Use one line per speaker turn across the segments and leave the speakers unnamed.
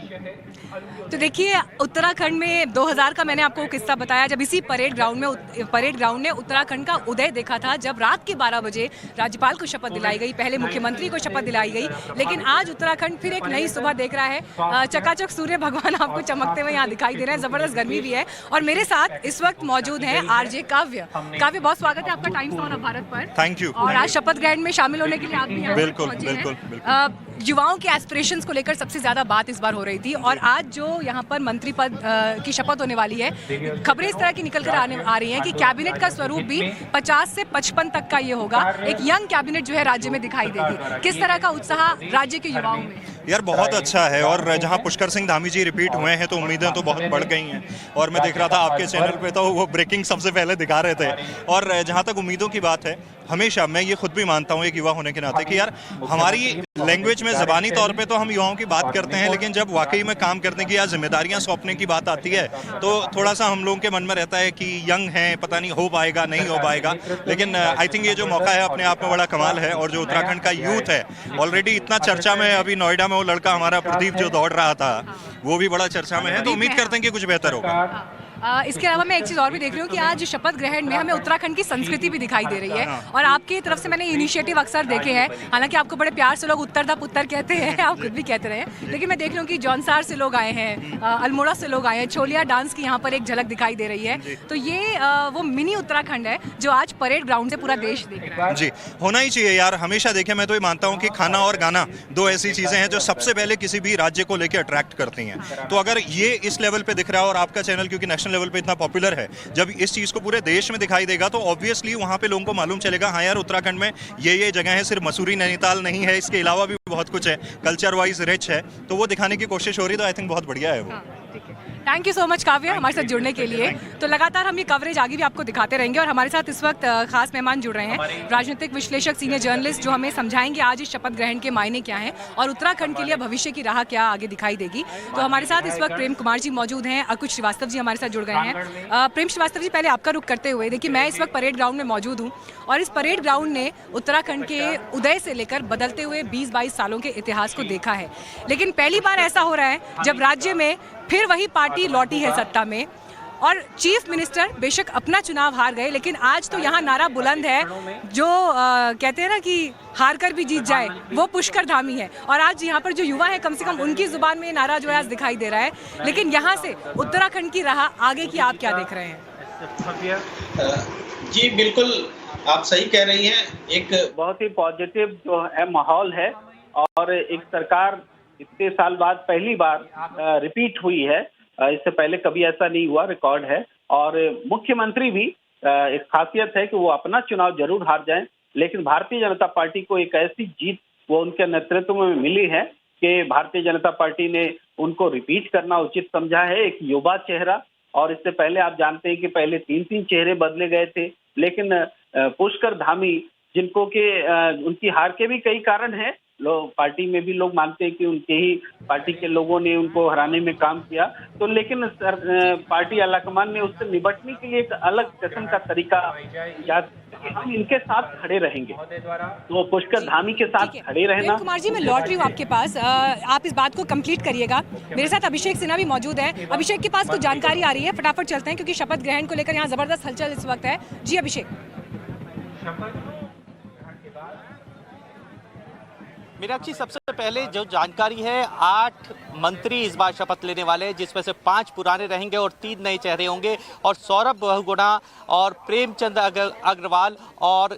तो देखिए, उत्तराखंड में 2000 का मैंने आपको किस्सा बताया, जब इसी परेड ग्राउंड में उत्तराखंड का उदय देखा था, जब रात के 12 बजे राज्यपाल को शपथ दिलाई गई, पहले मुख्यमंत्री को शपथ दिलाई गई। लेकिन आज उत्तराखंड फिर एक नई सुबह देख रहा है। चकाचक सूर्य भगवान आपको चमकते हुए यहाँ दिखाई दे रहे हैं, जबरदस्त गर्मी भी है। और मेरे साथ इस वक्त मौजूद है आरजे काव्य। काव्य, बहुत स्वागत है आपका टाइम्स ऑफ भारत पर।
Thank you.
और आज शपथ ग्रहण में शामिल होने के लिए आप भी यहाँ पहुंचे हैं। युवाओं के एस्पिरेशंस को लेकर सबसे ज्यादा बात इस बार हो रही थी, और आज जो यहाँ पर मंत्री पद की शपथ होने वाली है, खबरें इस तरह की निकल कर आ रही हैं कि कैबिनेट का स्वरूप भी 50 से 55 तक का ये होगा। एक यंग कैबिनेट जो है राज्य में दिखाई देगी। किस तरह का उत्साह राज्य के युवाओं में?
यार बहुत अच्छा है, और जहां पुष्कर सिंह धामी जी रिपीट हुए हैं तो उम्मीदें तो बहुत बढ़ गई हैं। और मैं देख रहा था आपके चैनल पे तो वो ब्रेकिंग सबसे पहले दिखा रहे थे। और जहां तक उम्मीदों की बात है, हमेशा मैं ये खुद भी मानता हूँ एक युवा होने के नाते कि यार हमारी लैंग्वेज में ज़बानी तौर पे तो हम युवाओं की बात करते हैं, लेकिन जब वाकई में काम करने की या जिम्मेदारियां सौंपने की बात आती है तो थोड़ा सा हम लोगों के मन में रहता है कि यंग हैं, पता नहीं हो पाएगा नहीं हो पाएगा। लेकिन आई थिंक ये जो मौका है अपने आप में बड़ा कमाल है। और जो उत्तराखंड का यूथ है ऑलरेडी इतना चर्चा में, अभी नोएडा में वो लड़का हमारा प्रदीप जो दौड़ रहा था वो भी बड़ा चर्चा में है, तो उम्मीद करते हैं कि कुछ बेहतर होगा।
इसके अलावा मैं एक चीज़ और भी देख रही हूँ कि आज शपथ ग्रहण में हमें उत्तराखंड की संस्कृति भी दिखाई दे रही है। और आपकी तरफ से मैंने इनिशिएटिव अक्सर देखे हैं, हालांकि आपको बड़े प्यार से लोग उत्तर दा पुत्तर कहते हैं, आप खुद भी कहते रहे हैं, लेकिन मैं देख रही हूँ कि जौनसार से लोग आए हैं, अल्मोड़ा से लोग आए हैं, छोलिया डांस की यहाँ पर एक झलक दिखाई दे रही है। तो ये वो मिनी उत्तराखंड है जो आज परेड ग्राउंड से पूरा देश देख रहा है।
जी, होना ही चाहिए यार। हमेशा देखे, मैं तो ये मानता हूँ कि खाना और गाना दो ऐसी चीजें हैं जो सबसे पहले किसी भी राज्य को लेकर अट्रैक्ट करती हैं। तो अगर ये इस लेवल पे दिख रहा है और आपका चैनल क्योंकि नेशनल लेवल पे इतना पॉपुलर है, जब इस चीज को पूरे देश में दिखाई देगा तो ऑब्वियसली वहां पे लोगों को मालूम चलेगा, हाँ यार उत्तराखंड में ये जगह है, सिर्फ मसूरी नैनीताल नहीं है, इसके अलावा भी बहुत कुछ है, कल्चर वाइज रिच है। तो वो दिखाने की कोशिश हो रही है, तो आई थिंक बहुत बढ़िया है वो।
थैंक यू सो मच काव्य हमारे साथ जुड़ने के लिए। तो लगातार हम ये कवरेज आगे भी आपको दिखाते रहेंगे। और हमारे साथ इस वक्त खास मेहमान जुड़ रहे हैं, राजनीतिक विश्लेषक, सीनियर जर्नलिस्ट, जो हमें समझाएंगे आज इस शपथ ग्रहण के मायने क्या हैं और उत्तराखंड के लिए भविष्य की राह क्या आगे दिखाई देगी। तो हमारे साथ इस वक्त प्रेम कुमार जी मौजूद हैं, अकुश श्रीवास्तव जी हमारे साथ जुड़ गए हैं। प्रेम श्रीवास्तव जी, पहले आपका रुख करते हुए, देखिए मैं इस वक्त परेड ग्राउंड में मौजूद हूँ, और इस परेड ग्राउंड ने उत्तराखंड के उदय से लेकर बदलते हुए 20-22 सालों के इतिहास को देखा है। लेकिन पहली बार ऐसा हो रहा है जब राज्य में फिर वही पार्टी लौटी है सत्ता में, और चीफ मिनिस्टर बेशक अपना चुनाव हार गए, लेकिन आज तो यहाँ नारा बुलंद है जो कहते हैं ना कि हार कर भी जीत जाए, वो पुष्कर धामी है। और आज यहाँ पर जो युवा है, कम से कम उनकी जुबान में नारा जो है आज दिखाई दे रहा है। लेकिन यहाँ से उत्तराखंड की राह आगे की आप क्या देख रहे हैं?
जी बिल्कुल, आप सही कह रही हैं। एक बहुत ही पॉजिटिव जो है माहौल है, और एक सरकार इतने साल बाद पहली बार रिपीट हुई है। इससे पहले कभी ऐसा नहीं हुआ, रिकॉर्ड है। और मुख्यमंत्री भी एक खासियत है कि वो अपना चुनाव जरूर हार जाएं, लेकिन भारतीय जनता पार्टी को एक ऐसी जीत वो उनके नेतृत्व में मिली है कि भारतीय जनता पार्टी ने उनको रिपीट करना उचित समझा है। एक युवा चेहरा, और इससे पहले आप जानते हैं कि पहले 3-3 चेहरे बदले गए थे, लेकिन पुष्कर धामी जिनको के उनकी हार के भी कई कारण हैं, लोग पार्टी में भी लोग मानते हैं कि उनके ही पार्टी के लोगों ने उनको हराने में काम किया, तो लेकिन पार्टी आलाकमान ने उससे निपटने के लिए एक अलग किस्म का तरीका याद, हम इनके साथ खड़े रहेंगे, तो पुष्कर धामी के साथ खड़े रहना।
कुमार जी, मैं लौट रही हूँ आपके पास, आप इस बात को कंप्लीट करिएगा। मेरे साथ अभिषेक सिन्हा भी मौजूद है। अभिषेक के पास कुछ जानकारी आ रही है, फटाफट चलते हैं क्योंकि शपथ ग्रहण को लेकर यहाँ जबरदस्त हलचल इस वक्त है। जी अभिषेक।
मीनाक्षी, सबसे पहले जो जानकारी है, 8 मंत्री इस बार शपथ लेने वाले हैं, जिसमें से 5 पुराने रहेंगे और 3 नए चेहरे होंगे। और सौरभ बहुगुणा और प्रेमचंद अग्रवाल और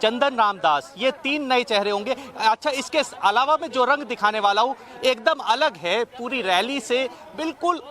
चंदन रामदास, ये 3 नए चेहरे होंगे। अच्छा, इसके अलावा मैं जो रंग दिखाने वाला हूँ एकदम अलग है, पूरी रैली से बिल्कुल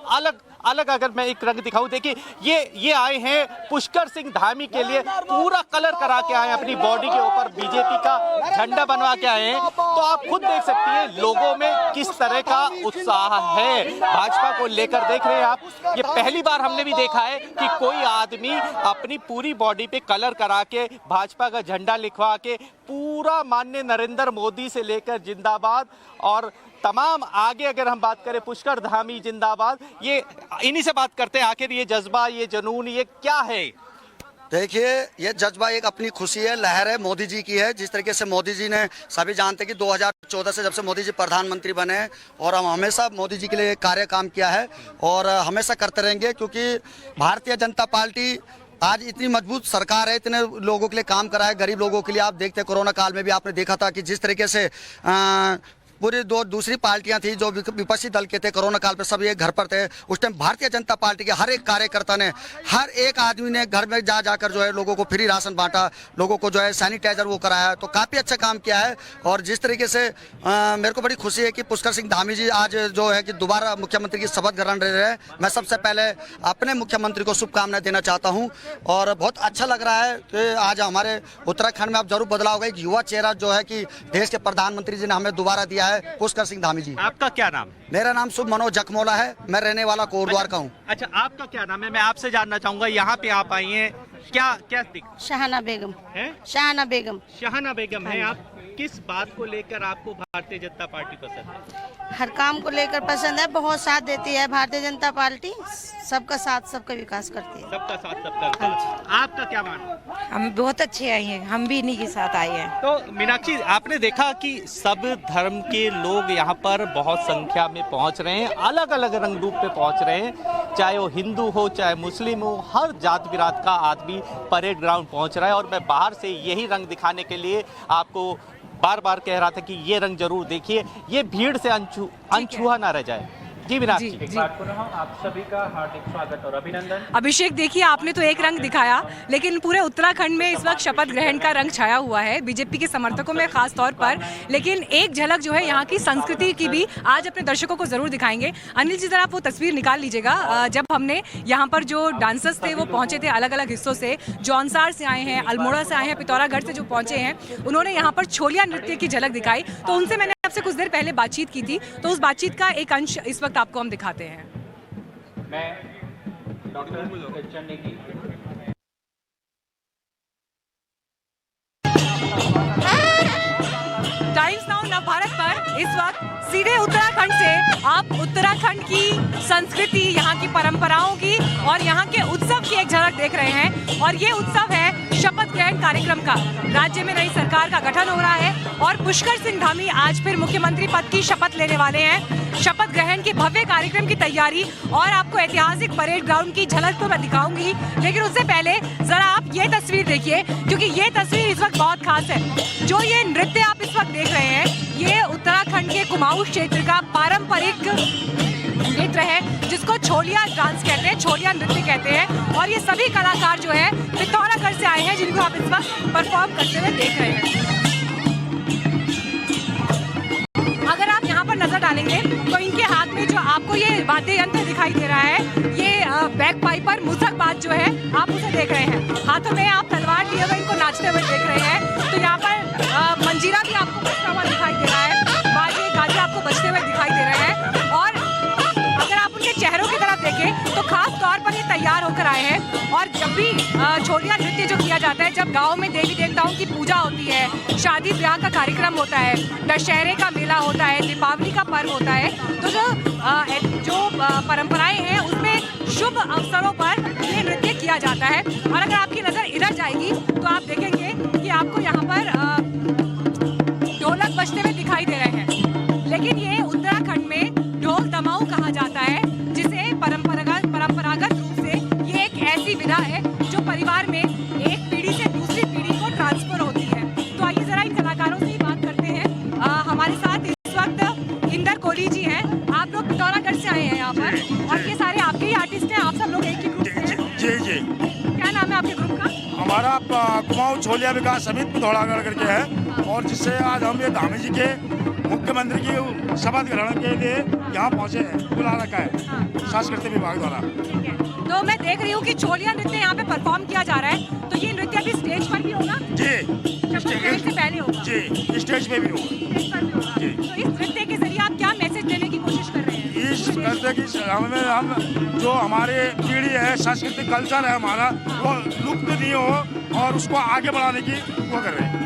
अलग अगर मैं एक रंग दिखाऊं, देखिए ये आए हैं पुष्कर सिंह धामी के लिए, पूरा कलर करा के आए हैं, अपनी बॉडी के ऊपर बीजेपी का झंडा बनवा के आए हैं। तो आप खुद देख सकती हैं लोगों में किस तरह का उत्साह है भाजपा को लेकर। देख रहे हैं आप, ये पहली बार हमने भी देखा है कि कोई आदमी अपनी पूरी बॉडी पे कलर करा के भाजपा का झंडा लिखवा के पूरा माननीय नरेंद्र मोदी से लेकर जिंदाबाद और तमाम आगे अगर हम बात करें पुष्कर धामी जिंदाबाद, ये इन्हीं से बात करते हैं। आखिर ये जज्बा, ये जुनून, ये क्या है?
देखिए, ये जज्बा एक अपनी खुशी है, लहर है, मोदी जी की है। जिस तरीके से मोदी जी ने, सभी जानते हैं कि 2014 से जब से मोदी जी प्रधानमंत्री बने हैं और हम हमेशा मोदी जी के लिए कार्य काम किया है और हमेशा करते रहेंगे, क्योंकि भारतीय जनता पार्टी आज इतनी मजबूत सरकार है, इतने लोगों के लिए काम करा है, गरीब लोगों के लिए। आप देखते हैं कोरोना काल में भी आपने देखा था कि जिस तरीके से पूरी दूसरी पार्टियां थी जो विपक्षी दल के थे, कोरोना काल पे सब ये घर पर थे। उस टाइम भारतीय जनता पार्टी के हर एक कार्यकर्ता ने, हर एक आदमी ने घर में जा जाकर जो है लोगों को फ्री राशन बांटा, लोगों को जो है सैनिटाइजर वो कराया, तो काफ़ी अच्छा काम किया है। और जिस तरीके से मेरे को बड़ी खुशी है कि पुष्कर सिंह धामी जी आज जो है कि दोबारा मुख्यमंत्री की शपथ ग्रहण रहे हैं। मैं सबसे पहले अपने मुख्यमंत्री को शुभकामनाएं देना चाहता हूँ और बहुत अच्छा लग रहा है कि आज हमारे उत्तराखंड में अब जरूर बदलाव होगा। एक युवा चेहरा जो है कि देश के प्रधानमंत्री जी ने हमें दोबारा दिया है, पुष्कर सिंह धामी जी।
आपका क्या नाम?
मेरा नाम शुभ मनोज जखमोला है, मैं रहने वाला कोटद्वार का हूँ।
अच्छा, आपका क्या नाम है? मैं आपसे जानना चाहूंगा, यहाँ पे आप आई हैं, क्या
शाहाना बेगम
है?
शाहाना बेगम।
शाहाना बेगम है आप। किस बात को लेकर आपको भारतीय जनता पार्टी पसंद है?
हर काम को लेकर पसंद है, बहुत साथ देती है भारतीय जनता पार्टी, सबका साथ सबका विकास करती है।
सबका साथ सबका विकास। आपका क्या मानना?
हम बहुत अच्छे आए हैं, हम भी इन्हीं के साथ आए हैं।
तो मीनाक्षी, आपने देखा कि सब धर्म के लोग यहाँ पर बहुत संख्या में पहुँच रहे हैं, अलग अलग रंग रूप में पहुँच रहे हैं, चाहे वो हिंदू हो चाहे मुस्लिम हो, हर जात बिरात का आदमी परेड ग्राउंड पहुँच रहा है। और मैं बाहर से यही रंग दिखाने के लिए आपको बार बार कह रहा था कि ये रंग जरूर देखिए, ये भीड़ से अनछुआ ना रह जाए। जी मीनाक्षी,
एक बार पुनः आप सभी का हार्दिक स्वागत और अभिनंदन।
अभिषेक, देखिए आपने तो एक रंग दिखाया, लेकिन पूरे उत्तराखंड में इस वक्त शपथ ग्रहण का रंग छाया हुआ है, बीजेपी के समर्थकों में खास तौर पर। लेकिन एक झलक जो है यहाँ की संस्कृति की भी आज अपने दर्शकों को जरूर दिखाएंगे। अनिल जी, जरा आप वो तस्वीर निकाल लीजिएगा जब हमने यहाँ पर जो डांसर्स थे वो पहुंचे थे अलग अलग हिस्सों से, जौनसार से आए हैं, अल्मोड़ा से आए हैं, पिथौरागढ़ से जो पहुंचे हैं, उन्होंने यहाँ पर छोलिया नृत्य की झलक दिखाई। तो उनसे मैंने आपसे कुछ देर पहले बातचीत की थी, तो उस बातचीत का एक अंश इस वक्त आपको हम दिखाते हैं।
मैं डॉक्टर चंडी की
टाइम्स नाउ नवभारत पर इस वक्त सीधे उत्तराखंड से आप उत्तराखंड की संस्कृति, यहाँ की परंपराओं की और यहाँ के उत्सव की एक झलक देख रहे हैं। और ये उत्सव है शपथ ग्रहण कार्यक्रम का। राज्य में नई सरकार का गठन हो रहा है और पुष्कर सिंह धामी आज फिर मुख्यमंत्री पद की शपथ लेने वाले हैं। शपथ ग्रहण के भव्य कार्यक्रम की तैयारी और आपको ऐतिहासिक परेड ग्राउंड की झलक तो मैं दिखाऊंगी, लेकिन उससे पहले जरा आप ये तस्वीर देखिए, क्योंकि ये तस्वीर इस वक्त बहुत खास है। जो ये नृत्य आप इस वक्त देख रहे हैं, ये उत्तराखंड के कुमाऊं क्षेत्र का पारंपरिक नृत्य है, जिसको छोलिया डांस कहते हैं, छोलिया नृत्य कहते हैं। और ये सभी कलाकार जो है पिथौरागढ़ से आए हैं, जिनको आप इस वक्त परफॉर्म करते हुए देख रहे हैं। अगर आप यहाँ पर नजर डालेंगे तो इनके हाथ में जो आपको ये वाद्य यंत्र दिखाई दे रहा है, ये बैक पाइपर मुसकबाज जो है, आप उसे देख रहे हैं। हाथों में आप तलवार लिए हुए इनको नाचते हुए देख रहे हैं। तो यहाँ पर मंजीरा भी आपको बजता हुआ दिखाई दे रहा है, बाजे गाजे आपको बजते हुए दिखाई दे रहे हैं। और अगर आप उनके चेहरों की तरफ देखें तो खास तौर पर ये तैयार होकर आए हैं। और जब भी छोलिया नृत्य जो किया जाता है, जब गाँव में देवी देवताओं की पूजा होती है, शादी ब्याह का कार्यक्रम होता है, दशहरे का मेला होता है, दीपावली का पर्व होता है, तो जो परंपराएं हैं उसमें शुभ अवसरों पर ये नृत्य किया जाता है। और अगर आपकी नज़र इधर जाएगी तो आप देखेंगे कि आपको यहाँ पर ढोलक बजते हुए दिखाई दे रहे हैं। लेकिन ये उत्तराखंड में ढोल दमाऊ कहा जाता है, जिसे परंपरागत रूप से ये एक ऐसी विधा है जो परिवार में एक पीढ़ी से दूसरी पीढ़ी को ट्रांसफर होती है। तो आइए जरा इन कलाकारों से ही बात करते हैं। हमारे साथ इस वक्त इंदर कोहली जी हैं। आप लोग पिथौरागढ़ से आए हैं यहाँ पर, और ये सारे आपके ही आर्टिस्ट हैं, आप सब लोग एक ही ग्रुप से हैं?
जी जी।
क्या नाम है आपके ग्रुप का?
हमारा कुमाऊं छोलिया विकास समिति पिथौरागढ़ करके है, और जिससे आज हम ये धामी जी के मुख्यमंत्री की शपथ ग्रहण के लिए यहाँ पहुँचे हैं, बुला रखा है सांस्कृतिक विभाग द्वारा।
तो मैं देख रही हूँ कि छोलिया नृत्य यहाँ पे परफॉर्म किया जा रहा है, तो ये नृत्य अभी स्टेज पर भी होगा?
जी,
स्टेज से पहले होगा?
जी, स्टेज पे भी होगा।
स्टेज पर भी होगा।
जी।
तो इस नृत्य के जरिए आप क्या मैसेज देने की कोशिश कर रहे हैं?
इस नृत्य की हम जो हमारे पीढ़ी है, सांस्कृतिक कल्चर है हमारा, वो लुप्त नहीं हो और उसको आगे बढ़ाने की वो कर रहे हैं।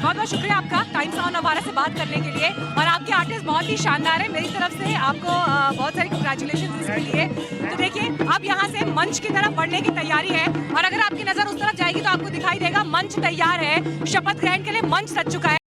बहुत बहुत बहुत शुक्रिया आपका टाइम्स ऑन नवारा से बात करने के लिए। और आपके आर्टिस्ट बहुत ही शानदार है, मेरी तरफ से आपको बहुत सारी कंग्रेचुलेशन इसके लिए। तो देखिए अब यहाँ से मंच की तरफ बढ़ने की तैयारी है, और अगर आपकी नजर उस तरफ जाएगी तो आपको दिखाई देगा मंच तैयार है, शपथ ग्रहण के लिए मंच सज चुका है।